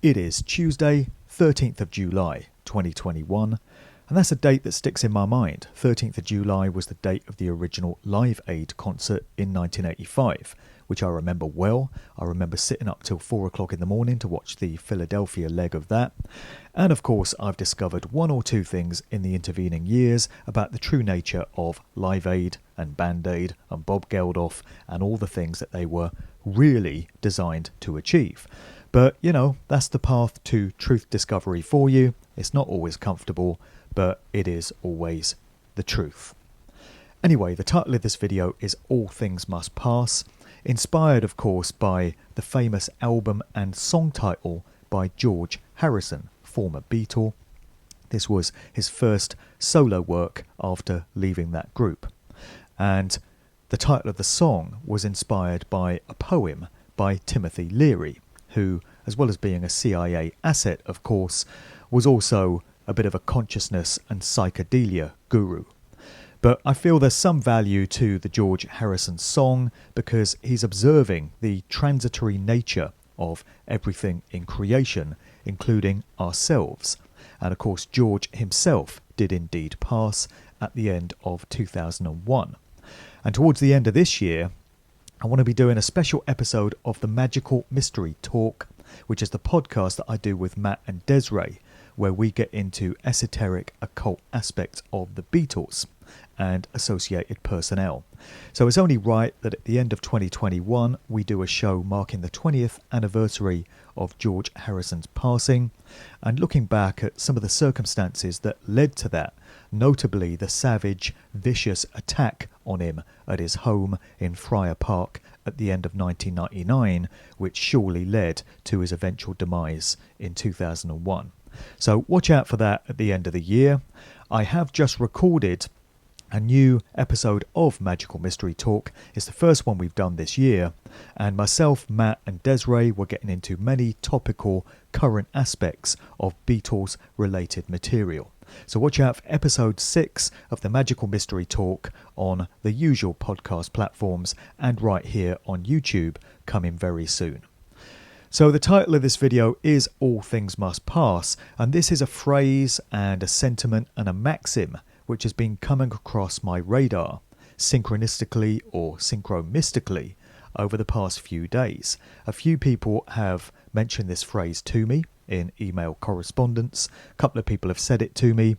It is Tuesday, 13th of July, 2021, and that's a date that sticks in my mind. 13th of July was the date of the original Live Aid concert in 1985, which I remember well. I remember sitting up till 4 o'clock in the morning to watch the Philadelphia leg of that. And of course, I've discovered one or two things in the intervening years about the true nature of Live Aid and Band Aid and Bob Geldof and all the things that they were really designed to achieve. But, you know, that's the path to truth discovery for you. It's not always comfortable, but it is always the truth. Anyway, the title of this video is All Things Must Pass, inspired, of course, by the famous album and song title by George Harrison, former Beatle. This was his first solo work after leaving that group. And the title of the song was inspired by a poem by Timothy Leary, who, as well as being a CIA asset, of course, was also a bit of a consciousness and psychedelia guru. But I feel there's some value to the George Harrison song because he's observing the transitory nature of everything in creation, including ourselves. And of course, George himself did indeed pass at the end of 2001. And towards the end of this year, I want to be doing a special episode of the Magical Mystery Talk, which is the podcast that I do with Matt and Desiree, where we get into esoteric occult aspects of the Beatles and associated personnel. So it's only right that at the end of 2021 we do a show marking the 20th anniversary of George Harrison's passing and looking back at some of the circumstances that led to that, notably the savage, vicious attack on him at his home in Friar Park at the end of 1999, which surely led to his eventual demise in 2001. So watch out for that at the end of the year. I have just recorded a new episode of Magical Mystery Talk. It's the first one we've done this year, and myself, Matt and Desiree were getting into many topical current aspects of Beatles related material. So watch out for episode 6 of the Magical Mystery Talk on the usual podcast platforms and right here on YouTube, coming very soon. So the title of this video is All Things Must Pass, and this is a phrase and a sentiment and a maxim which has been coming across my radar, synchronistically or synchronistically, over the past few days. A few people have mentioned this phrase to me in email correspondence. A couple of people have said it to me.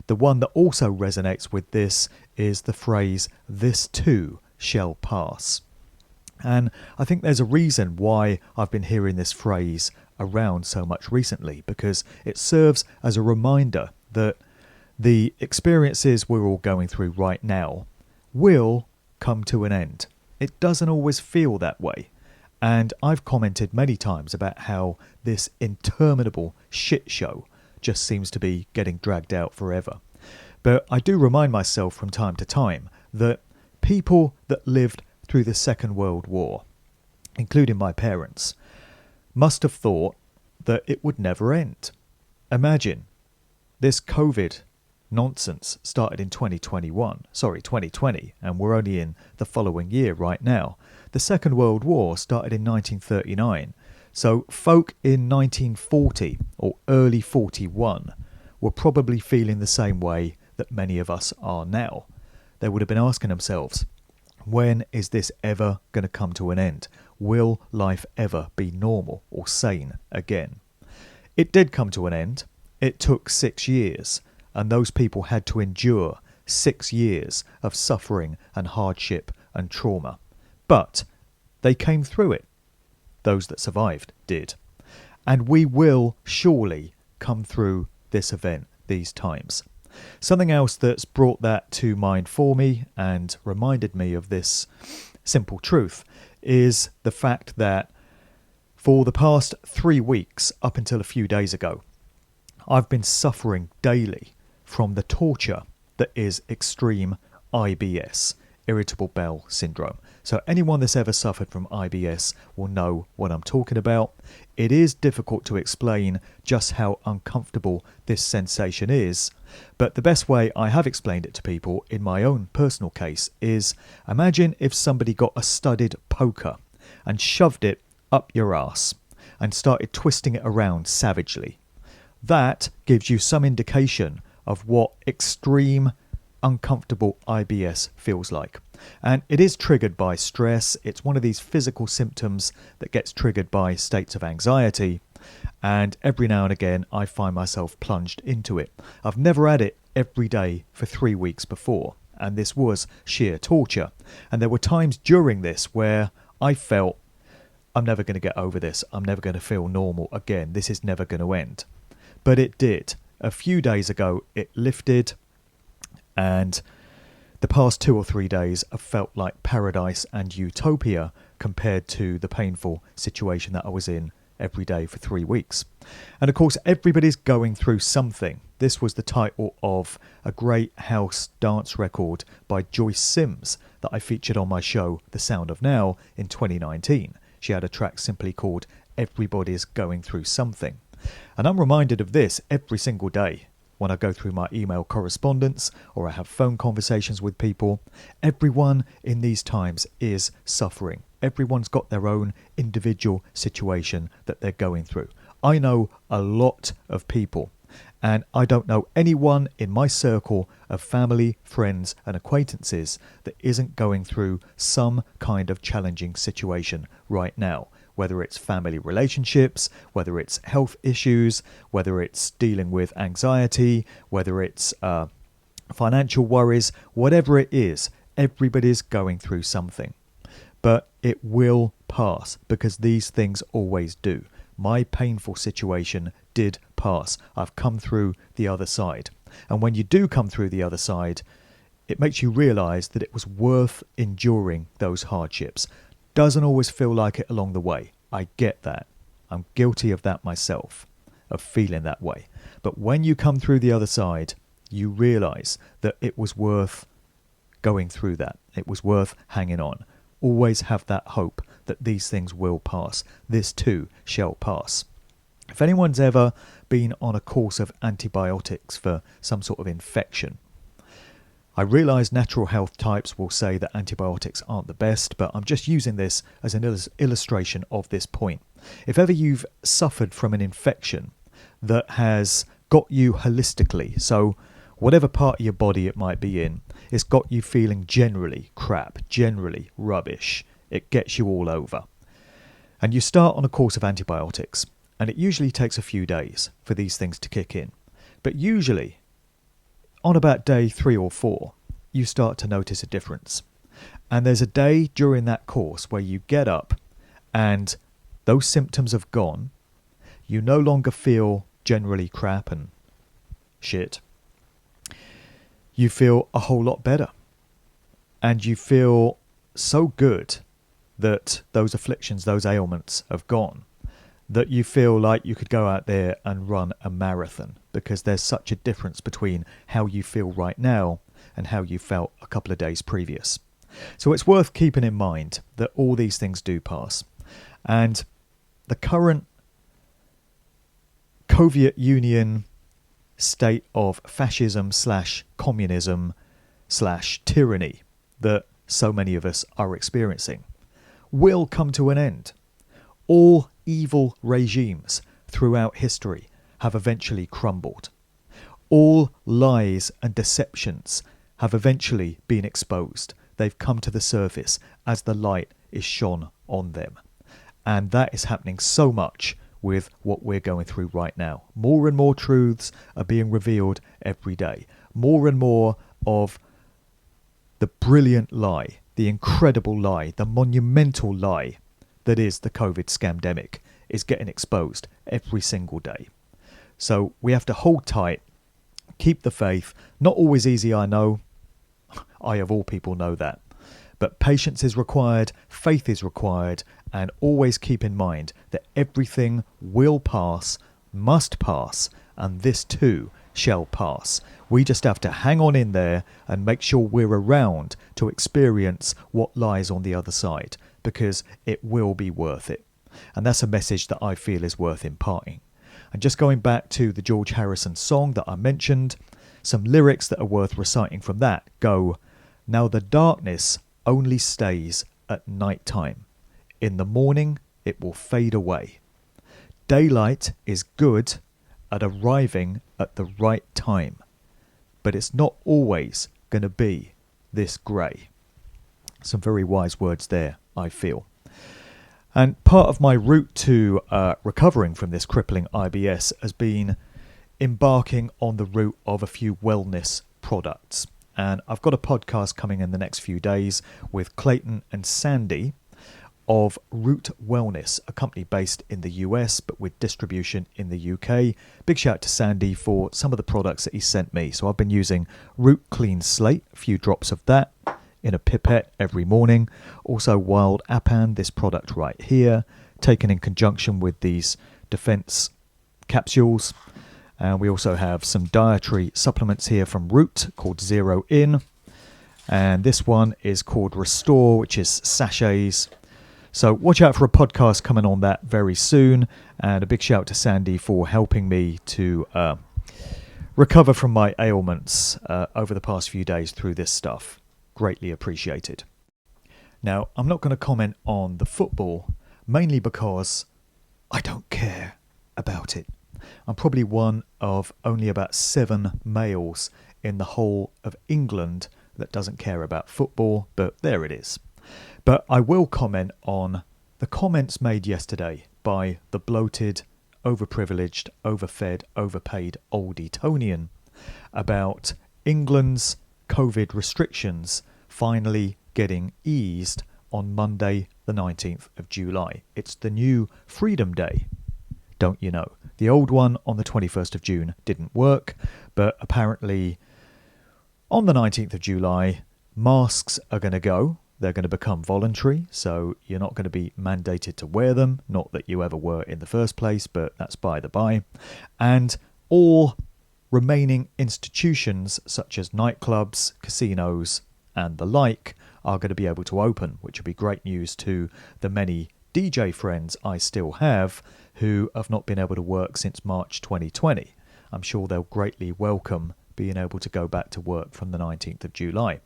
The one that also resonates with this is the phrase, "This too shall pass." And I think there's a reason why I've been hearing this phrase around so much recently, because it serves as a reminder that the experiences we're all going through right now will come to an end. It doesn't always feel that way. And I've commented many times about how this interminable shit show just seems to be getting dragged out forever. But I do remind myself from time to time that people that lived through the Second World War, including my parents, must have thought that it would never end. Imagine, this COVID nonsense started in 2020, and we're only in the following year right now. The Second World War started in 1939, so folk in 1940 or early 41 were probably feeling the same way that many of us are now. They would have been asking themselves, when is this ever going to come to an end? Will life ever be normal or sane again? It did come to an end. It took 6 years, and those people had to endure 6 years of suffering and hardship and trauma. But they came through it. Those that survived did. And we will surely come through this event, these times. Something else that's brought that to mind for me and reminded me of this simple truth is the fact that for the past 3 weeks, up until a few days ago, I've been suffering daily from the torture that is extreme IBS, irritable bowel syndrome. So anyone that's ever suffered from IBS will know what I'm talking about. It is difficult to explain just how uncomfortable this sensation is, but the best way I have explained it to people in my own personal case is, imagine if somebody got a studded poker and shoved it up your arse. and started twisting it around savagely. That gives you some indication of what extreme, uncomfortable IBS feels like. And it is triggered by stress. It's one of these physical symptoms that gets triggered by states of anxiety. And every now and again, I find myself plunged into it. I've never had it every day for 3 weeks before, and this was sheer torture. And there were times during this where I felt, I'm never going to get over this. I'm never going to feel normal again. This is never going to end. But it did. A few days ago, it lifted, and the past 2 or 3 days have felt like paradise and utopia compared to the painful situation that I was in every day for 3 weeks. And of course, everybody's going through something. This was the title of a great house dance record by Joyce Sims that I featured on my show, The Sound of Now, in 2019. She had a track simply called Everybody's Going Through Something. And I'm reminded of this every single day when I go through my email correspondence or I have phone conversations with people. Everyone in these times is suffering. Everyone's got their own individual situation that they're going through. I know a lot of people, and I don't know anyone in my circle of family, friends and acquaintances that isn't going through some kind of challenging situation right now. Whether it's family relationships, whether it's health issues, whether it's dealing with anxiety, whether it's financial worries, whatever it is, everybody's going through something. But it will pass, because these things always do. My painful situation did pass. I've come through the other side. And when you do come through the other side, it makes you realise that it was worth enduring those hardships. Doesn't always feel like it along the way. I get that. I'm guilty of that myself, of feeling that way. But when you come through the other side, you realise that it was worth going through that. It was worth hanging on. Always have that hope that these things will pass. This too shall pass. If anyone's ever been on a course of antibiotics for some sort of infection, I realise natural health types will say that antibiotics aren't the best, but I'm just using this as an illustration of this point. If ever you've suffered from an infection that has got you holistically, so whatever part of your body it might be in, it's got you feeling generally crap, generally rubbish. It gets you all over. And you start on a course of antibiotics, and it usually takes a few days for these things to kick in. But usually, on about day 3 or 4, you start to notice a difference. And there's a day during that course where you get up and those symptoms have gone. You no longer feel generally crap and shit. You feel a whole lot better. And you feel so good that those afflictions, those ailments have gone, that you feel like you could go out there and run a marathon, because there's such a difference between how you feel right now and how you felt a couple of days previous. So it's worth keeping in mind that all these things do pass. And the current Soviet Union state of fascism / communism / tyranny that so many of us are experiencing will come to an end. All evil regimes throughout history have eventually crumbled. All lies and deceptions have eventually been exposed. They've come to the surface as the light is shone on them. And that is happening so much with what we're going through right now. More and more truths are being revealed every day. More and more of the brilliant lie, the incredible lie, the monumental lie that is the COVID scamdemic is getting exposed every single day. So we have to hold tight, keep the faith. Not always easy, I know. I, of all people, know that. But patience is required, faith is required, and always keep in mind that everything will pass, must pass, and this too shall pass. We just have to hang on in there and make sure we're around to experience what lies on the other side, because it will be worth it. And that's a message that I feel is worth imparting. And just going back to the George Harrison song that I mentioned, some lyrics that are worth reciting from that go, "Now the darkness only stays at night time. In the morning it will fade away. Daylight is good at arriving at the right time, but it's not always going to be this grey. Some very wise words there, I feel. And part of my route to recovering from this crippling IBS has been embarking on the route of a few wellness products. And I've got a podcast coming in the next few days with Clayton and Sandy of Root Wellness, a company based in the US but with distribution in the UK. Big shout to Sandy for some of the products that he sent me. So I've been using Root Clean Slate, a few drops of that in a pipette every morning. Also Wild Apan, this product right here, taken in conjunction with these defense capsules. And we also have some dietary supplements here from Root called Zero In. And this one is called Restore, which is sachets. So watch out for a podcast coming on that very soon. And a big shout to Sandy for helping me to recover from my ailments over the past few days through this stuff. Greatly appreciated. Now, I'm not going to comment on the football, mainly because I don't care about it. I'm probably one of only about 7 males in the whole of England that doesn't care about football, but there it is. But I will comment on the comments made yesterday by the bloated, overprivileged, overfed, overpaid old Etonian about England's COVID restrictions finally getting eased on Monday the 19th of July. It's the new Freedom Day, don't you know? The old one on the 21st of June didn't work, but apparently on the 19th of July, masks are going to go. They're going to become voluntary, so you're not going to be mandated to wear them. Not that you ever were in the first place, but that's by the by. And all remaining institutions, such as nightclubs, casinos, and the like, are going to be able to open, which will be great news to the many DJ friends I still have who have not been able to work since March 2020. I'm sure they'll greatly welcome being able to go back to work from the 19th of July.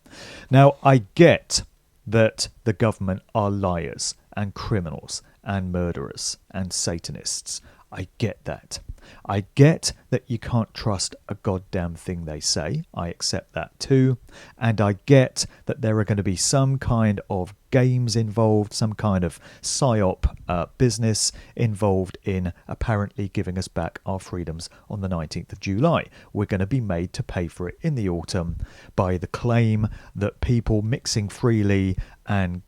Now, I get that the government are liars and criminals and murderers and Satanists. I get that. I get that you can't trust a goddamn thing they say. I accept that too. And I get that there are going to be some kind of games involved, some kind of psyop business involved in apparently giving us back our freedoms on the 19th of July. We're going to be made to pay for it in the autumn by the claim that people mixing freely and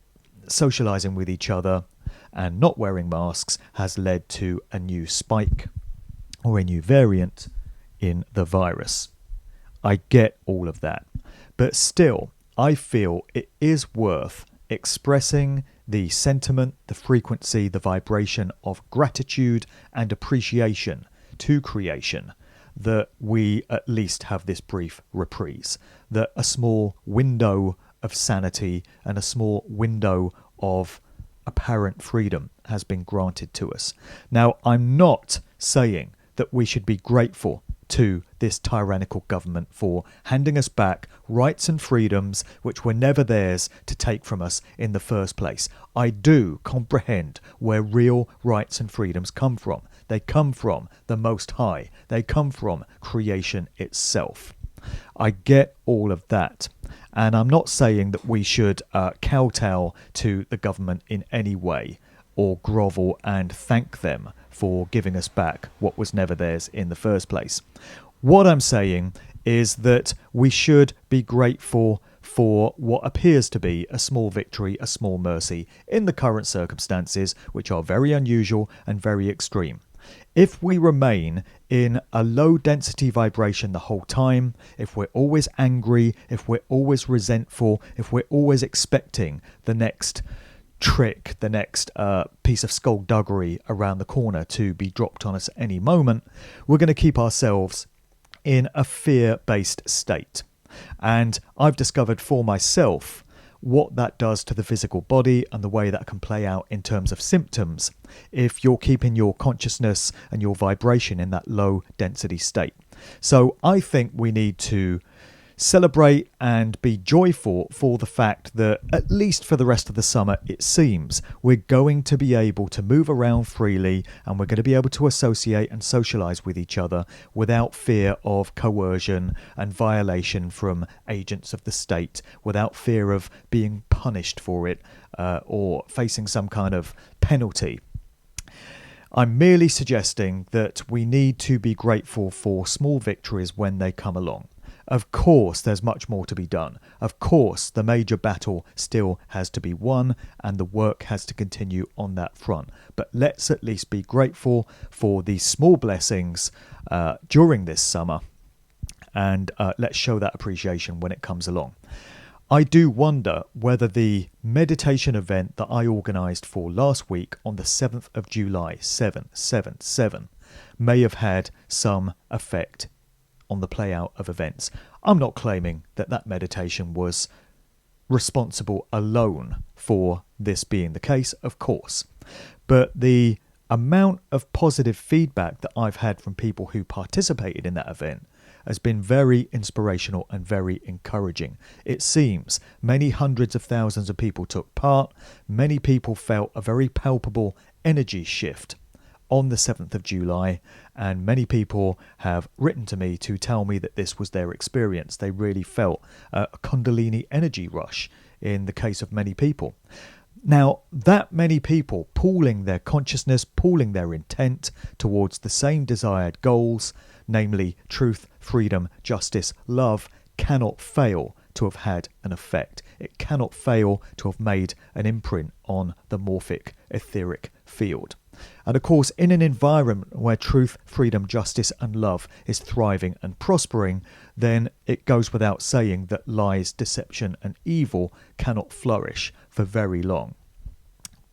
socialising with each other and not wearing masks has led to a new spike or a new variant in the virus. I get all of that. But still, I feel it is worth expressing the sentiment, the frequency, the vibration of gratitude and appreciation to creation that we at least have this brief reprise, that a small window of sanity and a small window of apparent freedom has been granted to us. Now, I'm not saying that we should be grateful to this tyrannical government for handing us back rights and freedoms which were never theirs to take from us in the first place. I do comprehend where real rights and freedoms come from. They come from the Most High. They come from creation itself. I get all of that. And I'm not saying that we should kowtow to the government in any way or grovel and thank them for giving us back what was never theirs in the first place. What I'm saying is that we should be grateful for what appears to be a small victory, a small mercy in the current circumstances, which are very unusual and very extreme. If we remain in a low density vibration the whole time, if we're always angry, if we're always resentful, if we're always expecting the next trick, the next piece of skullduggery around the corner to be dropped on us at any moment, we're going to keep ourselves in a fear-based state. And I've discovered for myself what that does to the physical body and the way that can play out in terms of symptoms if you're keeping your consciousness and your vibration in that low density state. So I think we need to celebrate and be joyful for the fact that, at least for the rest of the summer, it seems, we're going to be able to move around freely and we're going to be able to associate and socialise with each other without fear of coercion and violation from agents of the state, without fear of being punished for it or facing some kind of penalty. I'm merely suggesting that we need to be grateful for small victories when they come along. Of course, there's much more to be done. Of course, the major battle still has to be won and the work has to continue on that front. But let's at least be grateful for these small blessings during this summer, and let's show that appreciation when it comes along. I do wonder whether the meditation event that I organised for last week on the 7th of July, 777, may have had some effect on the play out of events. I'm not claiming that that meditation was responsible alone for this being the case, of course. But the amount of positive feedback that I've had from people who participated in that event has been very inspirational and very encouraging. It seems many hundreds of thousands of people took part. Many people felt a very palpable energy shift on the 7th of July, and many people have written to me to tell me that this was their experience. They really felt a Kundalini energy rush in the case of many people. Now, that many people pooling their consciousness, pooling their intent towards the same desired goals, namely truth, freedom, justice, love, cannot fail to have had an effect. It cannot fail to have made an imprint on the morphic etheric field. And of course, in an environment where truth, freedom, justice and love is thriving and prospering, then it goes without saying that lies, deception and evil cannot flourish for very long.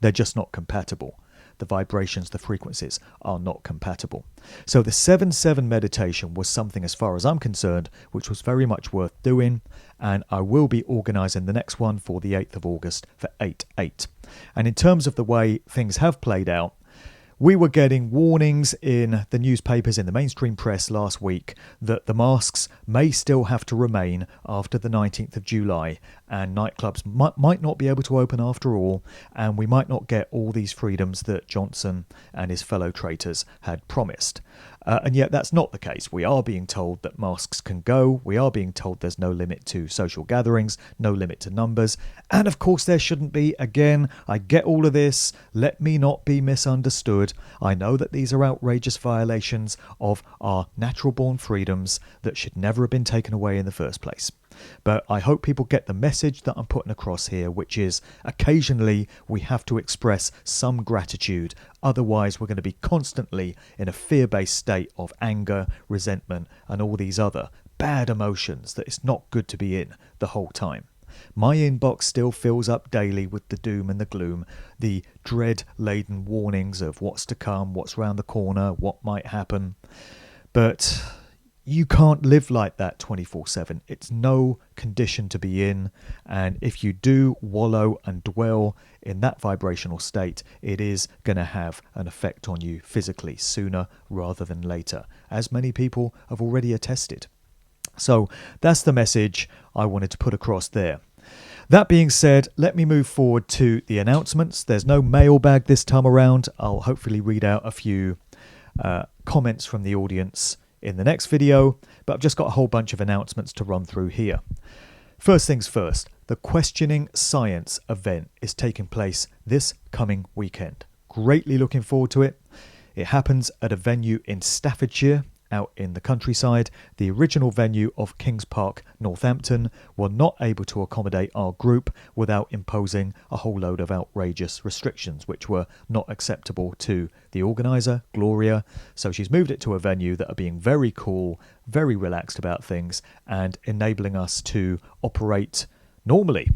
They're just not compatible. The vibrations, the frequencies are not compatible. So the 7-7 meditation was something, as far as I'm concerned, which was very much worth doing. And I will be organising the next one for the 8th of August for 8/8. And in terms of the way things have played out, we were getting warnings in the newspapers, in the mainstream press last week, that the masks may still have to remain after the 19th of July, and nightclubs might not be able to open after all, and we might not get all these freedoms that Johnson and his fellow traitors had promised. And yet that's not the case. We are being told that masks can go. We are being told there's no limit to social gatherings, no limit to numbers. And of course there shouldn't be. Again, I get all of this. Let me not be misunderstood. I know that these are outrageous violations of our natural born freedoms that should never have been taken away in the first place. But I hope people get the message that I'm putting across here, which is occasionally we have to express some gratitude. Otherwise, we're going to be constantly in a fear-based state of anger, resentment, and all these other bad emotions that it's not good to be in the whole time. My inbox still fills up daily with the doom and the gloom, the dread-laden warnings of what's to come, what's round the corner, what might happen. But you can't live like that 24/7. It's no condition to be in. And if you do wallow and dwell in that vibrational state, it is going to have an effect on you physically sooner rather than later, as many people have already attested. So that's the message I wanted to put across there. That being said, let me move forward to the announcements. There's no mailbag this time around. I'll hopefully read out a few comments from the audience in the next video, but I've just got a whole bunch of announcements to run through here. First things first, the Questioning Science event is taking place this coming weekend. Greatly looking forward to it. It happens at a venue in Staffordshire, out in the countryside. The original venue of Kings Park, Northampton, were not able to accommodate our group without imposing a whole load of outrageous restrictions, which were not acceptable to the organiser, Gloria. So she's moved it to a venue that are being very cool, very relaxed about things, and enabling us to operate normally,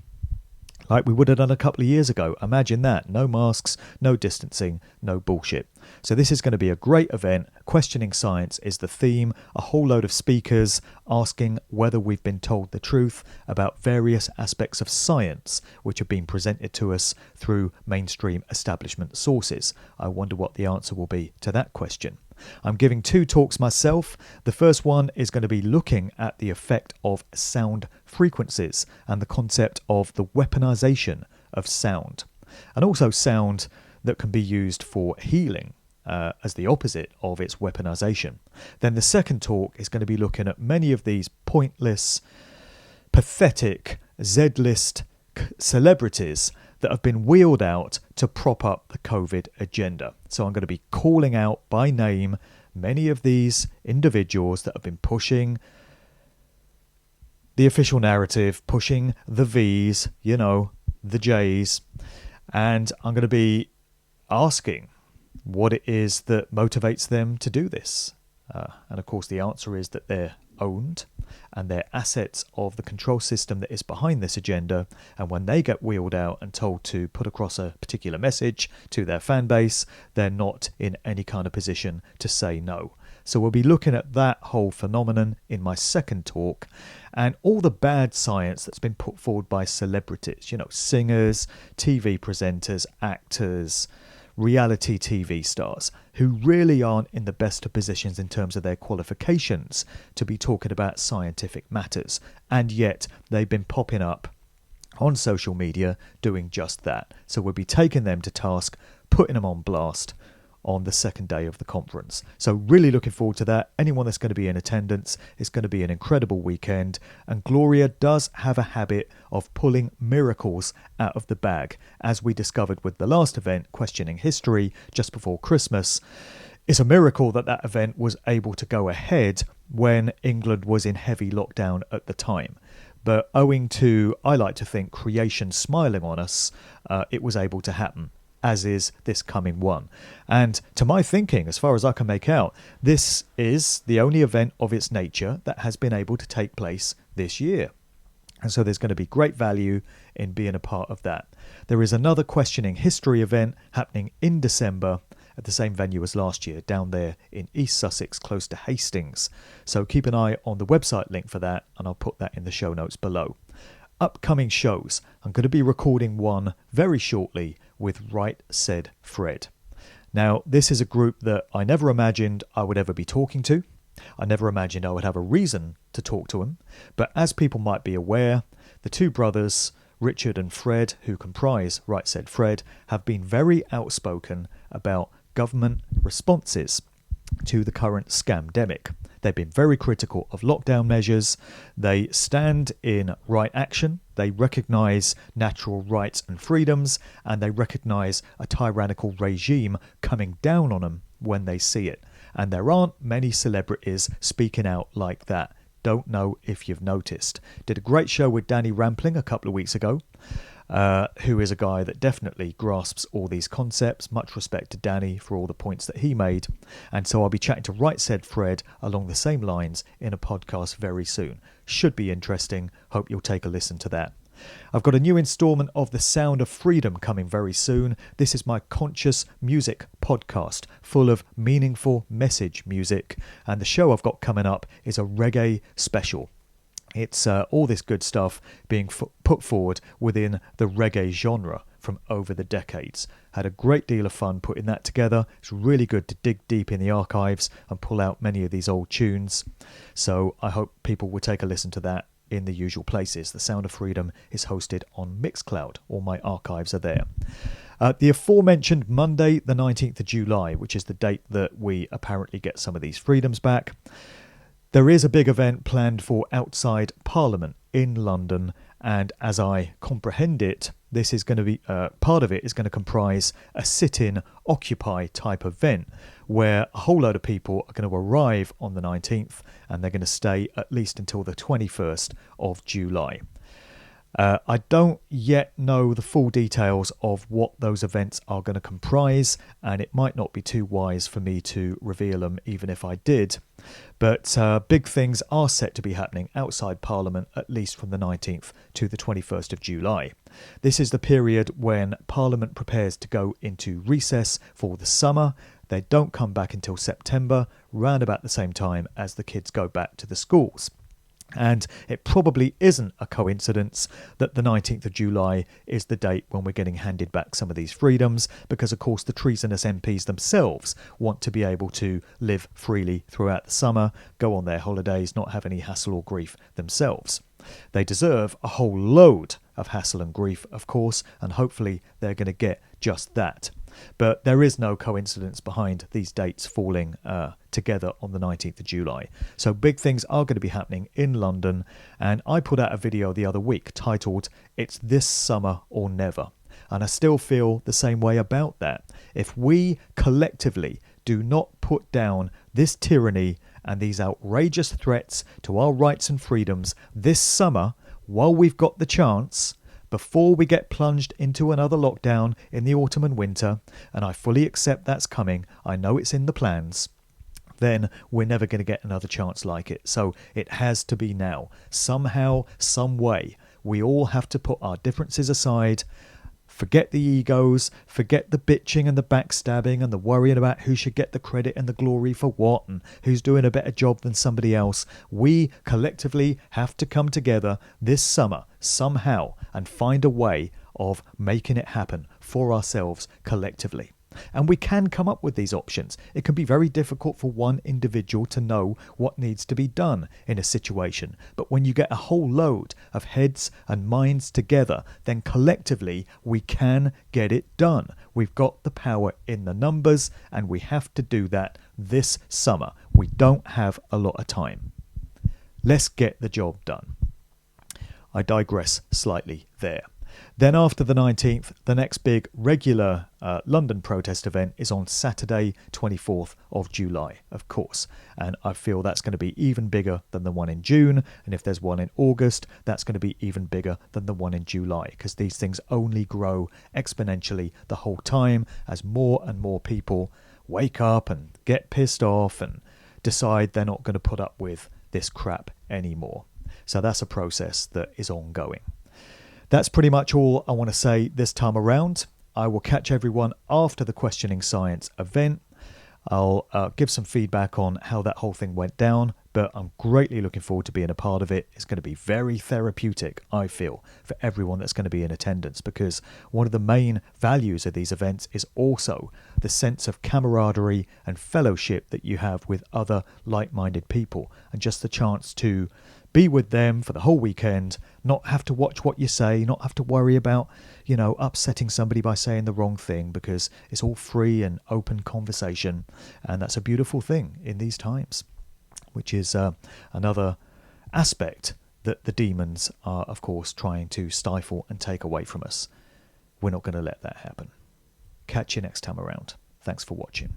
like we would have done a couple of years ago. Imagine that. No masks, no distancing, no bullshit. So this is going to be a great event. Questioning Science is the theme. A whole load of speakers asking whether we've been told the truth about various aspects of science which have been presented to us through mainstream establishment sources. I wonder what the answer will be to that question. I'm giving 2 talks myself. The first one is going to be looking at the effect of sound frequencies and the concept of the weaponization of sound, and also sound that can be used for healing as the opposite of its weaponization. Then the second talk is going to be looking at many of these pointless, pathetic Z-list celebrities that have been wheeled out to prop up the COVID agenda. So I'm going to be calling out by name many of these individuals that have been pushing the official narrative, pushing the V's, the J's, and I'm going to be asking what it is that motivates them to do this. And of course the answer is that they're owned and they're assets of the control system that is behind this agenda, and when they get wheeled out and told to put across a particular message to their fan base, they're not in any kind of position to say no. So we'll be looking at that whole phenomenon in my second talk, and all the bad science that's been put forward by celebrities, singers, TV presenters, actors, reality TV stars, who really aren't in the best of positions in terms of their qualifications to be talking about scientific matters, and yet they've been popping up on social media doing just that. So we'll be taking them to task, putting them on blast on the second day of the conference. So really looking forward to that. Anyone that's going to be in attendance, it's going to be an incredible weekend, and Gloria does have a habit of pulling miracles out of the bag, as we discovered with the last event, Questioning History, just before Christmas. It's a miracle that that event was able to go ahead when England was in heavy lockdown at the time. But owing to, I like to think, creation smiling on us, it was able to happen, as is this coming one. And to my thinking, as far as I can make out, this is the only event of its nature that has been able to take place this year. And so there's going to be great value in being a part of that. There is another Questioning History event happening in December at the same venue as last year, down there in East Sussex, close to Hastings. So keep an eye on the website link for that, and I'll put that in the show notes below. Upcoming shows. I'm going to be recording one very shortly with Right Said Fred. Now, this is a group that I never imagined I would ever be talking to. I never imagined I would have a reason to talk to them. But as people might be aware, the 2 brothers, Richard and Fred, who comprise Right Said Fred, have been very outspoken about government responses to the current scamdemic. They've been very critical of lockdown measures. They stand in right action. They recognise natural rights and freedoms, and they recognise a tyrannical regime coming down on them when they see it. And there aren't many celebrities speaking out like that. Don't know if you've noticed. Did a great show with Danny Rampling a couple of weeks ago, who is a guy that definitely grasps all these concepts. Much respect to Danny for all the points that he made. And so I'll be chatting to Right Said Fred along the same lines in a podcast very soon. Should be interesting. Hope you'll take a listen to that. I've got a new instalment of The Sound of Freedom coming very soon. This is my conscious music podcast full of meaningful message music. And the show I've got coming up is a reggae special. It's all this good stuff being put forward within the reggae genre from over the decades. Had a great deal of fun putting that together. It's really good to dig deep in the archives and pull out many of these old tunes. So I hope people will take a listen to that in the usual places. The Sound of Freedom is hosted on Mixcloud. All my archives are there. The aforementioned Monday, the 19th of July, which is the date that we apparently get some of these freedoms back. There is a big event planned for outside Parliament in London, and as I comprehend it, this is going to be part of it is going to comprise a sit-in, occupy type event where a whole load of people are going to arrive on the 19th and they're going to stay at least until the 21st of July. I don't yet know the full details of what those events are going to comprise, and it might not be too wise for me to reveal them even if I did. But big things are set to be happening outside Parliament, at least from the 19th to the 21st of July. This is the period when Parliament prepares to go into recess for the summer. They don't come back until September, round about the same time as the kids go back to the schools. And it probably isn't a coincidence that the 19th of July is the date when we're getting handed back some of these freedoms, because of course the treasonous MPs themselves want to be able to live freely throughout the summer, go on their holidays, not have any hassle or grief themselves. They deserve a whole load of hassle and grief, of course, and hopefully they're going to get just that. But there is no coincidence behind these dates falling together on the 19th of July. So big things are going to be happening in London. And I put out a video the other week titled, "It's This Summer or Never." And I still feel the same way about that. If we collectively do not put down this tyranny and these outrageous threats to our rights and freedoms this summer, while we've got the chance, before we get plunged into another lockdown in the autumn and winter, and I fully accept that's coming, I know it's in the plans, then we're never going to get another chance like it. So it has to be now. Somehow, some way, we all have to put our differences aside, forget the egos, forget the bitching and the backstabbing and the worrying about who should get the credit and the glory for what and who's doing a better job than somebody else. We collectively have to come together this summer somehow and find a way of making it happen for ourselves collectively. And we can come up with these options. It can be very difficult for one individual to know what needs to be done in a situation. But when you get a whole load of heads and minds together, then collectively we can get it done. We've got the power in the numbers, and we have to do that this summer. We don't have a lot of time. Let's get the job done. I digress slightly there. Then after the 19th, the next big regular London protest event is on Saturday, 24th of July, of course. And I feel that's going to be even bigger than the one in June. And if there's one in August, that's going to be even bigger than the one in July, because these things only grow exponentially the whole time as more and more people wake up and get pissed off and decide they're not going to put up with this crap anymore. So that's a process that is ongoing. That's pretty much all I want to say this time around. I will catch everyone after the Questioning Science event. I'll give some feedback on how that whole thing went down, but I'm greatly looking forward to being a part of it. It's going to be very therapeutic, I feel, for everyone that's going to be in attendance, because one of the main values of these events is also the sense of camaraderie and fellowship that you have with other like-minded people, and just the chance to be with them for the whole weekend, not have to watch what you say, not have to worry about, upsetting somebody by saying the wrong thing, because it's all free and open conversation. And that's a beautiful thing in these times, which is another aspect that the demons are, of course, trying to stifle and take away from us. We're not going to let that happen. Catch you next time around. Thanks for watching.